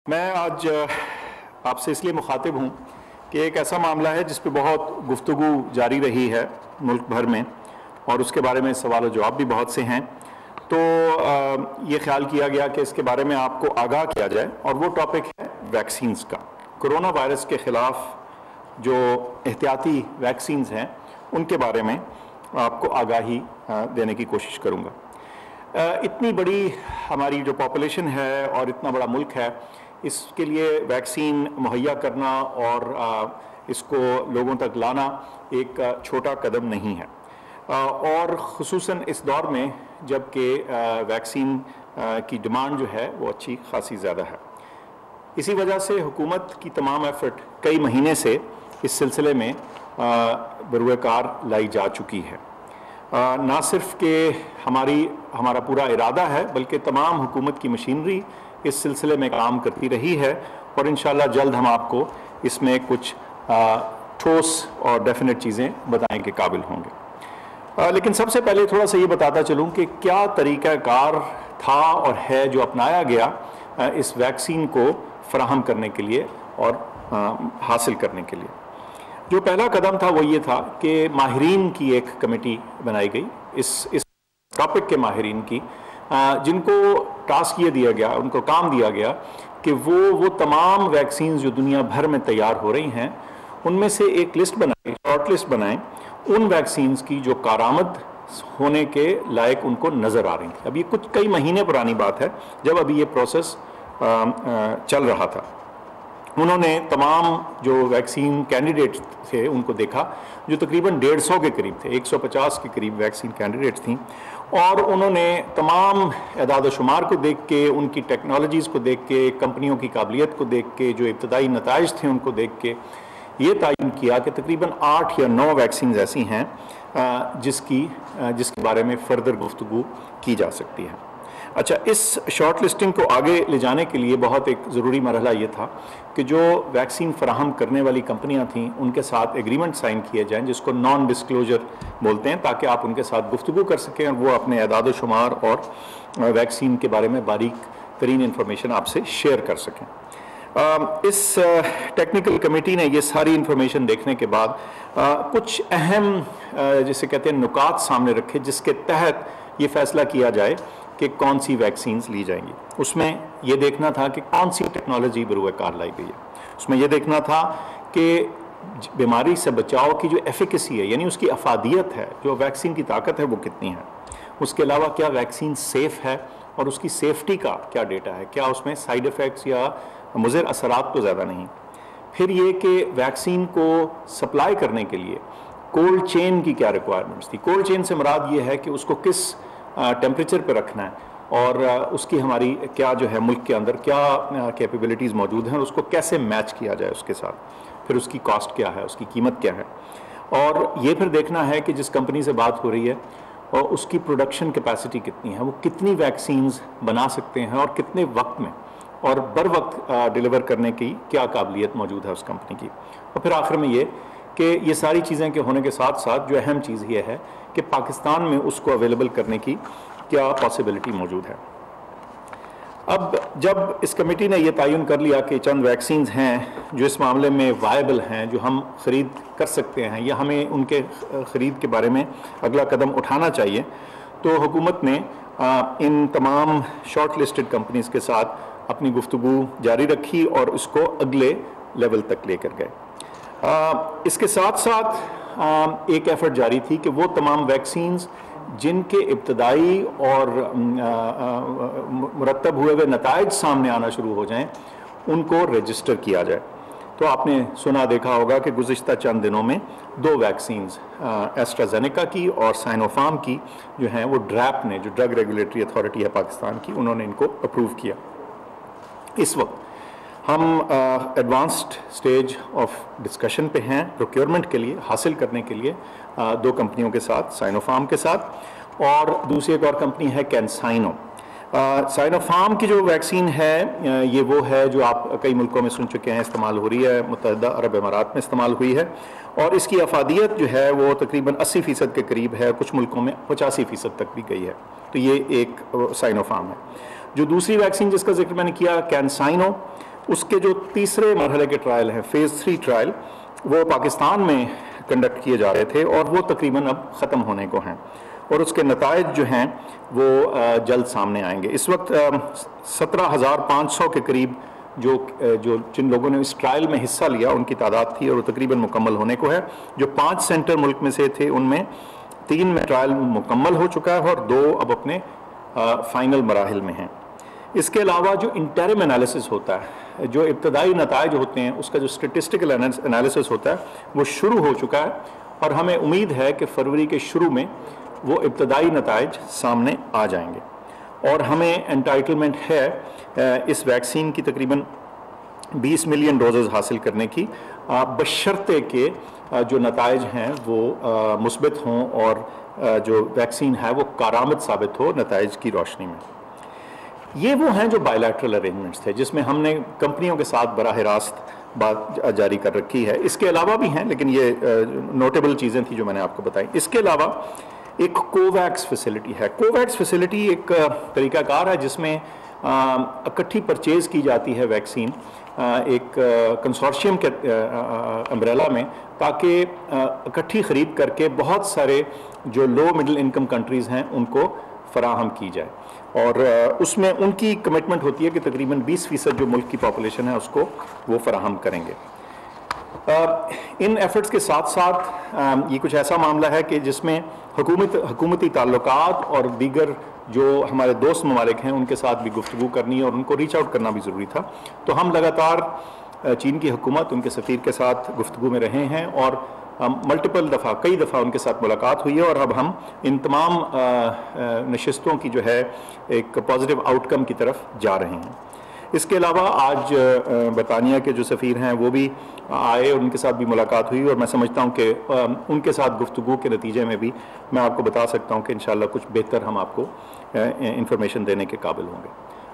میں آج آپ سے اس لیے مخاطب ہوں کہ ایک ایسا معاملہ ہے جس پہ بہت گفتگو جاری رہی ہے ملک بھر میں، اور اس کے بارے میں سوال و جواب بھی بہت سے ہیں، تو یہ خیال کیا گیا کہ اس کے بارے میں آپ کو آگاہ کیا جائے، اور وہ ٹاپک ہے ویکسینز کا۔ کرونا وائرس کے خلاف جو احتیاطی ویکسینز ہیں ان کے بارے میں آپ کو آگاہی دینے کی کوشش کروں گا۔ اتنی بڑی ہماری جو پاپولیشن ہے اور اتنا بڑا ملک ہے، اس کے لیے ویکسین مہیا کرنا اور اس کو لوگوں تک لانا ایک چھوٹا قدم نہیں ہے، اور خصوصاً اس دور میں جب کہ ویکسین کی ڈیمانڈ جو ہے وہ اچھی خاصی زیادہ ہے۔ اسی وجہ سے حکومت کی تمام ایفرٹ کئی مہینے سے اس سلسلے میں بروئے کار لائی جا چکی ہے۔ نہ صرف کہ ہمارا پورا ارادہ ہے، بلکہ تمام حکومت کی مشینری اس سلسلے میں کام کرتی رہی ہے، اور انشاءاللہ جلد ہم آپ کو اس میں کچھ ٹھوس اور ڈیفینٹ چیزیں بتانے کے قابل ہوں گے۔ لیکن سب سے پہلے تھوڑا سا یہ بتاتا چلوں کہ کیا طریقہ کار تھا اور ہے جو اپنایا گیا اس ویکسین کو فراہم کرنے کے لیے اور حاصل کرنے کے لیے۔ جو پہلا قدم تھا وہ یہ تھا کہ ماہرین کی ایک کمیٹی بنائی گئی، اس ٹاپک کے ماہرین کی، جن کو ٹاسک یہ دیا گیا، ان کو کام دیا گیا کہ وہ تمام ویکسینز جو دنیا بھر میں تیار ہو رہی ہیں ان میں سے ایک لسٹ بنائیں، شارٹ لسٹ بنائیں ان ویکسینز کی جو کارآمد ہونے کے لائق ان کو نظر آ رہی تھی۔ اب یہ کئی مہینے پرانی بات ہے جب ابھی یہ پروسیس چل رہا تھا۔ انہوں نے تمام جو ویکسین کینڈیڈیٹ تھے ان کو دیکھا، جو تقریباً 150 کے قریب تھے، 150 کے قریب ویکسین کینڈیڈیٹس تھیں، اور انہوں نے تمام اعداد و شمار کو دیکھ کے، ان کی ٹیکنالوجیز کو دیکھ کے، کمپنیوں کی قابلیت کو دیکھ کے، جو ابتدائی نتائج تھے ان کو دیکھ کے یہ تعین کیا کہ تقریباً 8 یا 9 ویکسینز ایسی ہیں جس کے بارے میں فردر گفتگو کی جا سکتی ہے۔ اچھا، اس شارٹ لسٹنگ کو آگے لے جانے کے لیے بہت ایک ضروری مرحلہ یہ تھا کہ جو ویکسین فراہم کرنے والی کمپنیاں تھیں ان کے ساتھ ایگریمنٹ سائن کیے جائیں، جس کو نان ڈسکلوجر بولتے ہیں، تاکہ آپ ان کے ساتھ گفتگو کر سکیں اور وہ اپنے اعداد و شمار اور ویکسین کے بارے میں باریک ترین انفارمیشن آپ سے شیئر کر سکیں۔ اس ٹیکنیکل کمیٹی نے یہ ساری انفارمیشن دیکھنے کے بعد کچھ اہم جسے کہتے ہیں نکات سامنے رکھے، جس کے تحت یہ فیصلہ کیا جائے کہ کون سی ویکسینز لی جائیں گی۔ اس میں یہ دیکھنا تھا کہ کون سی ٹیکنالوجی بروئے کار لائی گئی ہے۔ اس میں یہ دیکھنا تھا کہ بیماری سے بچاؤ کی جو ایفیکیسی ہے، یعنی اس کی افادیت ہے، جو ویکسین کی طاقت ہے وہ کتنی ہے۔ اس کے علاوہ کیا ویکسین سیف ہے اور اس کی سیفٹی کا کیا ڈیٹا ہے، کیا اس میں سائیڈ ایفیکٹس یا مضر اثرات تو زیادہ نہیں۔ پھر یہ کہ ویکسین کو سپلائی کرنے کے لیے کولڈ چین کی کیا ریکوائرمنٹس تھی۔ کولڈ چین سے مراد یہ ہے کہ اس کو کس ٹیمپریچر پہ رکھنا ہے، اور اس کی ہماری کیا جو ہے ملک کے اندر کیا کیپیبلٹیز موجود ہیں، اور اس کو کیسے میچ کیا جائے اس کے ساتھ۔ پھر اس کی کاسٹ کیا ہے، اس کی قیمت کیا ہے، اور یہ پھر دیکھنا ہے کہ جس کمپنی سے بات ہو رہی ہے اور اس کی پروڈکشن کیپیسٹی کتنی ہے، وہ کتنی ویکسینز بنا سکتے ہیں اور کتنے وقت میں، اور بر وقت ڈیلیور کرنے کی کیا قابلیت موجود ہے اس کمپنی کی۔ اور پھر آخر میں یہ کہ یہ ساری چیزیں کے ہونے کے ساتھ ساتھ جو اہم چیز یہ ہے کہ پاکستان میں اس کو اویلیبل کرنے کی کیا پاسبلٹی موجود ہے۔ اب جب اس کمیٹی نے یہ تعین کر لیا کہ چند ویکسینز ہیں جو اس معاملے میں وائبل ہیں، جو ہم خرید کر سکتے ہیں یا ہمیں ان کے خرید کے بارے میں اگلا قدم اٹھانا چاہیے، تو حکومت نے ان تمام شارٹ لسٹڈ کمپنیز کے ساتھ اپنی گفتگو جاری رکھی اور اس کو اگلے لیول تک لے کر گئے۔ اس کے ساتھ ساتھ ایک ایفرٹ جاری تھی کہ وہ تمام ویکسینز جن کے ابتدائی اور مرتب ہوئے ہوئے نتائج سامنے آنا شروع ہو جائیں ان کو رجسٹر کیا جائے۔ تو آپ نے سنا دیکھا ہوگا کہ گزشتہ چند دنوں میں 2 ویکسینز ایسٹرازینیکا کی اور سائنوفارم کی جو ہیں وہ ڈریپ نے، جو ڈرگ ریگولیٹری اتھارٹی ہے پاکستان کی، انہوں نے ان کو اپروو کیا۔ اس وقت ہم ایڈوانسڈ سٹیج آف ڈسکشن پہ ہیں پروکیورمنٹ کے لیے، حاصل کرنے کے لیے 2 کمپنیوں کے ساتھ، سائنوفارم کے ساتھ، اور دوسری ایک اور کمپنی ہے کینسائنو۔ سائنوفارم کی جو ویکسین ہے یہ وہ ہے جو آپ کئی ملکوں میں سن چکے ہیں، استعمال ہو رہی ہے، متحدہ عرب امارات میں استعمال ہوئی ہے، اور اس کی افادیت جو ہے وہ تقریباً 80% کے قریب ہے، کچھ ملکوں میں 85% تک بھی گئی ہے۔ تو یہ ایک سائنوفارم ہے۔ جو دوسری ویکسین جس کا ذکر میں نے کیا، کینسائنو، اس کے جو تیسرے مرحلے کے ٹرائل ہیں فیز 3 ٹرائل وہ پاکستان میں کنڈکٹ کیے جا رہے تھے اور وہ تقریباً اب ختم ہونے کو ہیں اور اس کے نتائج جو ہیں وہ جلد سامنے آئیں گے. اس وقت 17,500 کے قریب جن لوگوں نے اس ٹرائل میں حصہ لیا ان کی تعداد تھی اور وہ تقریباً مکمل ہونے کو ہے. جو 5 سینٹر ملک میں سے تھے ان میں 3 میں ٹرائل مکمل ہو چکا ہے اور 2 اب اپنے فائنل مراحل میں ہیں. اس کے علاوہ جو انٹرم انالیسس ہوتا ہے, جو ابتدائی نتائج ہوتے ہیں, اس کا جو اسٹیٹسٹیکل انالیسس ہوتا ہے وہ شروع ہو چکا ہے اور ہمیں امید ہے کہ فروری کے شروع میں وہ ابتدائی نتائج سامنے آ جائیں گے اور ہمیں انٹائٹلمنٹ ہے اس ویکسین کی تقریباً 20 ملین ڈوزز حاصل کرنے کی, بشرطے کہ جو نتائج ہیں وہ مثبت ہوں اور جو ویکسین ہے وہ کارآمد ثابت ہو نتائج کی روشنی میں. یہ وہ ہیں جو بائیلیٹرل ارینجمنٹس تھے جس میں ہم نے کمپنیوں کے ساتھ براہ راست بات جاری کر رکھی ہے. اس کے علاوہ بھی ہیں لیکن یہ نوٹیبل چیزیں تھیں جو میں نے آپ کو بتائی. اس کے علاوہ ایک کوویکس فیسلٹی ہے. کوویکس فیسلٹی ایک طریقہ کار ہے جس میں اکٹھی پرچیز کی جاتی ہے ویکسین ایک کنسورشیم کے امبریلا میں, تاکہ اکٹھی خرید کر کے بہت سارے جو لو مڈل انکم کنٹریز ہیں ان کو فراہم کی جائے اور اس میں ان کی کمٹمنٹ ہوتی ہے کہ تقریباً 20% جو ملک کی پاپولیشن ہے اس کو وہ فراہم کریں گے. ان ایفرٹس کے ساتھ ساتھ یہ کچھ ایسا معاملہ ہے کہ جس میں حکومتی تعلقات اور دیگر جو ہمارے دوست ممالک ہیں ان کے ساتھ بھی گفتگو کرنی ہے اور ان کو ریچ آؤٹ کرنا بھی ضروری تھا. تو ہم لگاتار چین کی حکومت ان کے سفیر کے ساتھ گفتگو میں رہے ہیں اور کئی دفعہ ان کے ساتھ ملاقات ہوئی ہے اور اب ہم ان تمام نشستوں کی جو ہے ایک پازیٹیو آؤٹ کم کی طرف جا رہے ہیں. اس کے علاوہ آج برطانیہ کے جو سفیر ہیں وہ بھی آئے, ان کے ساتھ بھی ملاقات ہوئی اور میں سمجھتا ہوں کہ ان کے ساتھ گفتگو کے نتیجے میں بھی میں آپ کو بتا سکتا ہوں کہ انشاءاللہ کچھ بہتر ہم آپ کو انفارمیشن دینے کے قابل ہوں گے.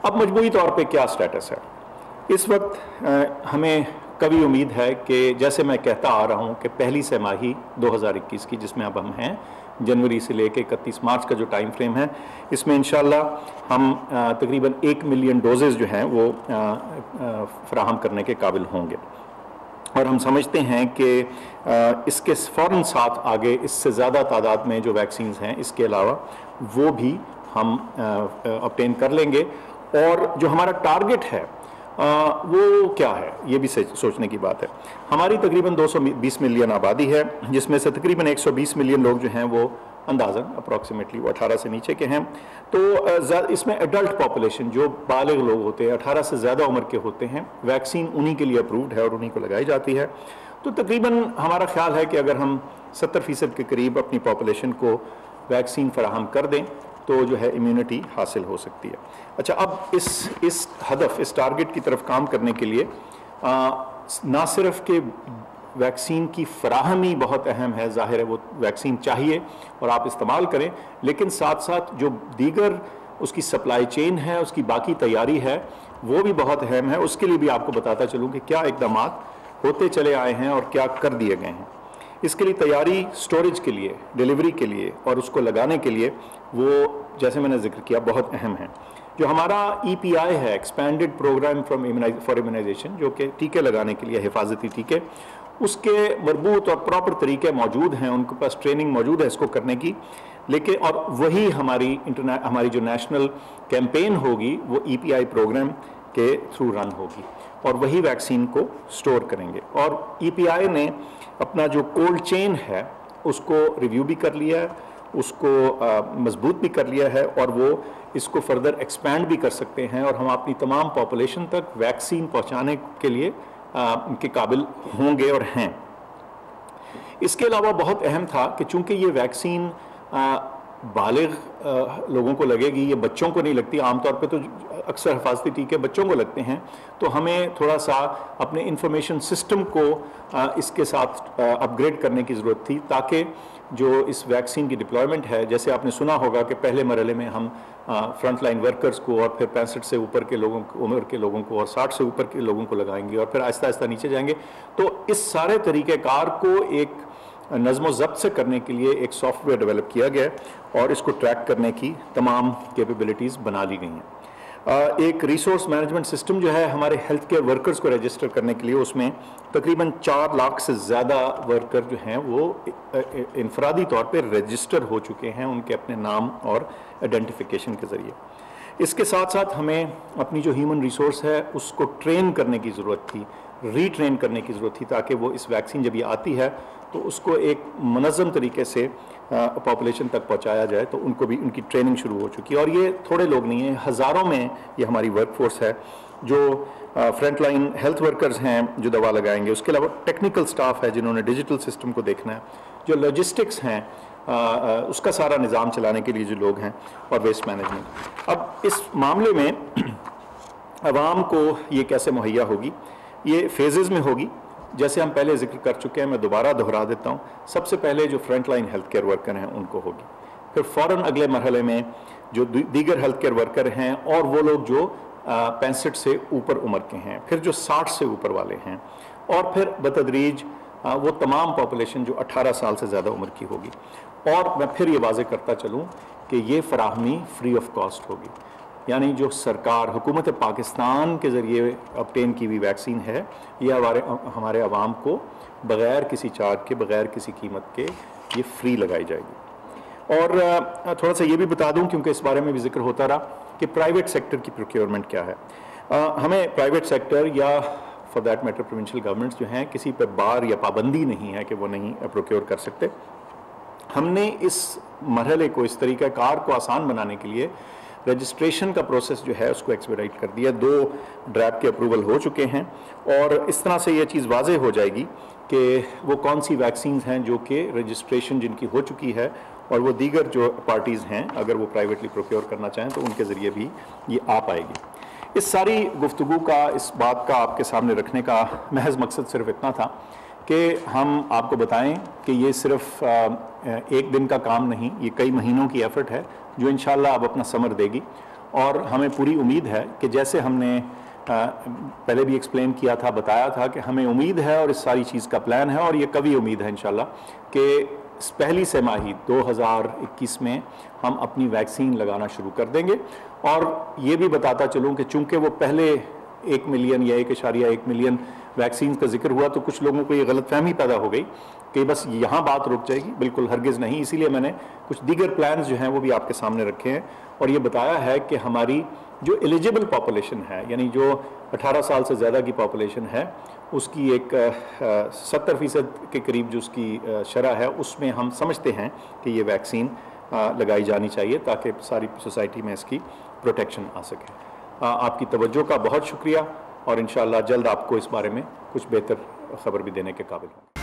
اب مجموعی طور پہ کیا سٹیٹس ہے اس وقت؟ ہمیں کبھی امید ہے کہ جیسے میں کہتا آ رہا ہوں کہ پہلی سہ ماہی 2021 کی جس میں اب ہم ہیں, جنوری سے لے کے 31 مارچ کا جو ٹائم فریم ہے, اس میں انشاءاللہ ہم تقریباً 1 ملین ڈوزز جو ہیں وہ فراہم کرنے کے قابل ہوں گے اور ہم سمجھتے ہیں کہ اس کے فوراً ساتھ آگے اس سے زیادہ تعداد میں جو ویکسینز ہیں اس کے علاوہ وہ بھی ہم obtain کر لیں گے. اور جو ہمارا ٹارگٹ ہے وہ کیا ہے یہ بھی سوچنے کی بات ہے. ہماری تقریباً 220 ملین آبادی ہے جس میں سے تقریباً 120 ملین لوگ جو ہیں وہ اندازاً اپروکسیمیٹلی وہ 18 سے نیچے کے ہیں. تو اس میں ایڈلٹ پاپولیشن جو بالغ لوگ ہوتے ہیں 18 سے زیادہ عمر کے ہوتے ہیں, ویکسین انہی کے لیے اپرووڈ ہے اور انہی کو لگائی جاتی ہے. تو تقریباً ہمارا خیال ہے کہ اگر ہم 70% کے قریب اپنی پاپولیشن کو ویکسین فراہم کر دیں تو جو ہے امیونٹی حاصل ہو سکتی ہے. اچھا, اب اس ہدف اس ٹارگٹ کی طرف کام کرنے کے لیے نہ صرف کہ ویکسین کی فراہمی بہت اہم ہے, ظاہر ہے وہ ویکسین چاہیے اور آپ استعمال کریں, لیکن ساتھ ساتھ جو دیگر اس کی سپلائی چین ہے, اس کی باقی تیاری ہے وہ بھی بہت اہم ہے. اس کے لیے بھی آپ کو بتاتا چلوں کہ کیا اقدامات ہوتے چلے آئے ہیں اور کیا کر دیے گئے ہیں. اس کے لیے تیاری اسٹوریج کے لیے, ڈیلیوری کے لیے اور اس کو لگانے کے لیے وہ جیسے میں نے ذکر کیا بہت اہم ہے. جو ہمارا EPI ہے, ایکسپینڈڈ پروگرام فار امیونائزیشن, جو کہ ٹیکے لگانے کے لیے حفاظتی ٹیکے, اس کے مربوط اور پراپر طریقے موجود ہیں, ان کے پاس ٹریننگ موجود ہے اس کو کرنے کی. لیکن اور وہی ہماری جو نیشنل کیمپین ہوگی وہ EPI پروگرام کے تھرو رن ہوگی اور وہی ویکسین کو سٹور کریں گے. اور EPI نے اپنا جو کولڈ چین ہے اس کو ریویو بھی کر لیا ہے, اس کو مضبوط بھی کر لیا ہے اور وہ اس کو فردر ایکسپینڈ بھی کر سکتے ہیں اور ہم اپنی تمام پاپولیشن تک ویکسین پہنچانے کے لیے ان کے قابل ہوں گے اور ہیں. اس کے علاوہ بہت اہم تھا کہ چونکہ یہ ویکسین بالغ لوگوں کو لگے گی, یہ بچوں کو نہیں لگتی. عام طور پہ تو اکثر حفاظتی ٹیکے بچوں کو لگتے ہیں, تو ہمیں تھوڑا سا اپنے انفارمیشن سسٹم کو اس کے ساتھ اپ گریڈ کرنے کی ضرورت تھی تاکہ جو اس ویکسین کی ڈپلائمنٹ ہے, جیسے آپ نے سنا ہوگا کہ پہلے مرحلے میں ہم فرنٹ لائن ورکرز کو اور پھر 65 سے اوپر کے لوگوں عمر کے لوگوں کو اور 60 سے اوپر کے لوگوں کو لگائیں گے اور پھر آہستہ آہستہ نیچے جائیں گے. تو اس سارے طریقہ کار کو ایک نظم و ضبط سے کرنے کے لیے ایک سافٹ ویئر ڈیولپ کیا گیا ہے اور اس کو ٹریک کرنے کی تمام کیپیبلٹیز بنا لی گئی ہیں. ایک ریسورس مینجمنٹ سسٹم جو ہے ہمارے ہیلتھ کیئر ورکرز کو رجسٹر کرنے کے لیے، اس میں تقریباً 4 لاکھ سے زیادہ ورکر جو ہیں وہ انفرادی طور پہ رجسٹر ہو چکے ہیں ان کے اپنے نام اور آئیڈینٹیفیکیشن کے ذریعے۔ اس کے ساتھ ساتھ ہمیں اپنی جو ہیومن ریسورس ہے اس کو ٹرین کرنے کی ضرورت تھی، ری ٹرین کرنے کی ضرورت تھی، تاکہ وہ اس ویکسین جب یہ آتی ہے تو اس کو ایک منظم طریقے سے پاپولیشن تک پہنچایا جائے۔ تو ان کو بھی ان کی ٹریننگ شروع ہو چکی ہے، اور یہ تھوڑے لوگ نہیں ہیں، ہزاروں میں یہ ہماری ورک فورس ہے جو فرنٹ لائن ہیلتھ ورکرز ہیں جو دوا لگائیں گے، اس کے علاوہ ٹیکنیکل سٹاف ہے جنہوں نے ڈیجیٹل سسٹم کو دیکھنا ہے، جو لاجسٹکس ہیں اس کا سارا نظام چلانے کے لیے جو لوگ ہیں، اور ویسٹ مینجمنٹ۔ اب اس معاملے میں عوام کو یہ کیسے مہیا ہوگی؟ یہ فیزز میں ہوگی، جیسے ہم پہلے ذکر کر چکے ہیں، میں دوبارہ دہرا دیتا ہوں۔ سب سے پہلے جو front line health care worker ہیں ان کو ہوگی، پھر فوراً اگلے مرحلے میں جو دیگر ہیلتھ کیئر ورکر ہیں اور وہ لوگ جو 65 سے اوپر عمر کے ہیں، پھر جو 60 سے اوپر والے ہیں، اور پھر بتدریج وہ تمام پاپولیشن جو 18 سال سے زیادہ عمر کی ہوگی۔ اور میں پھر یہ واضح کرتا چلوں کہ یہ فراہمی فری آف کاسٹ ہوگی، یعنی جو سرکار حکومت پاکستان کے ذریعے obtain کی ہوئی ویکسین ہے، یہ ہمارے عوام کو بغیر کسی چارج کے، بغیر کسی قیمت کے یہ فری لگائی جائے گی۔ اور تھوڑا سا یہ بھی بتا دوں، کیونکہ اس بارے میں بھی ذکر ہوتا رہا، کہ پرائیویٹ سیکٹر کی پروکیورمنٹ کیا ہے۔ ہمیں پرائیویٹ سیکٹر یا for that matter provincial governments جو ہیں، کسی پہ بار یا پابندی نہیں ہے کہ وہ نہیں پروکیور کر سکتے۔ ہم نے اس مرحلے کو، اس طریقہ کار کو آسان بنانے کے لیے رجسٹریشن کا پروسیس جو ہے اس کو ایکسپیڈائٹ کر دیا۔ 2 ڈریپ کے اپروول ہو چکے ہیں، اور اس طرح سے یہ چیز واضح ہو جائے گی کہ وہ کون سی ویکسینز ہیں جو کہ رجسٹریشن جن کی ہو چکی ہے، اور وہ دیگر جو پارٹیز ہیں اگر وہ پرائیویٹلی پروکیور کرنا چاہیں تو ان کے ذریعے بھی یہ آ پائے گی۔ اس ساری گفتگو کا، اس بات کا آپ کے سامنے رکھنے کا محض مقصد صرف اتنا تھا کہ ہم آپ کو بتائیں کہ یہ صرف ایک دن کا کام نہیں، یہ کئی مہینوں کی ایفرٹ ہے جو انشاءاللہ اب اپنا ثمر دے گی۔ اور ہمیں پوری امید ہے کہ جیسے ہم نے پہلے بھی ایکسپلین کیا تھا، بتایا تھا کہ ہمیں امید ہے اور اس ساری چیز کا پلان ہے، اور یہ کبھی امید ہے انشاءاللہ کہ پہلی سہ ماہی 2021 میں ہم اپنی ویکسین لگانا شروع کر دیں گے۔ اور یہ بھی بتاتا چلوں کہ چونکہ وہ پہلے 1 ملین یا 1.1 ملین ویکسین کا ذکر ہوا، تو کچھ لوگوں کو یہ غلط فہمی پیدا ہو گئی کہ بس یہاں بات رک جائے گی، بالکل ہرگز نہیں۔ اسی لیے میں نے کچھ دیگر پلانز جو ہیں وہ بھی آپ کے سامنے رکھے ہیں، اور یہ بتایا ہے کہ ہماری جو ایلیجیبل پاپولیشن ہے، یعنی جو 18 سال سے زیادہ کی پاپولیشن ہے، اس کی ایک 70% کے قریب جو اس کی شرح ہے، اس میں ہم سمجھتے ہیں کہ یہ ویکسین لگائی جانی چاہیے تاکہ ساری سوسائٹی میں اس کی پروٹیکشن آ سکے۔ آپ کی توجہ کا بہت شکریہ، اور انشاءاللہ جلد آپ کو اس بارے میں کچھ بہتر خبر بھی دینے کے قابل ہوں۔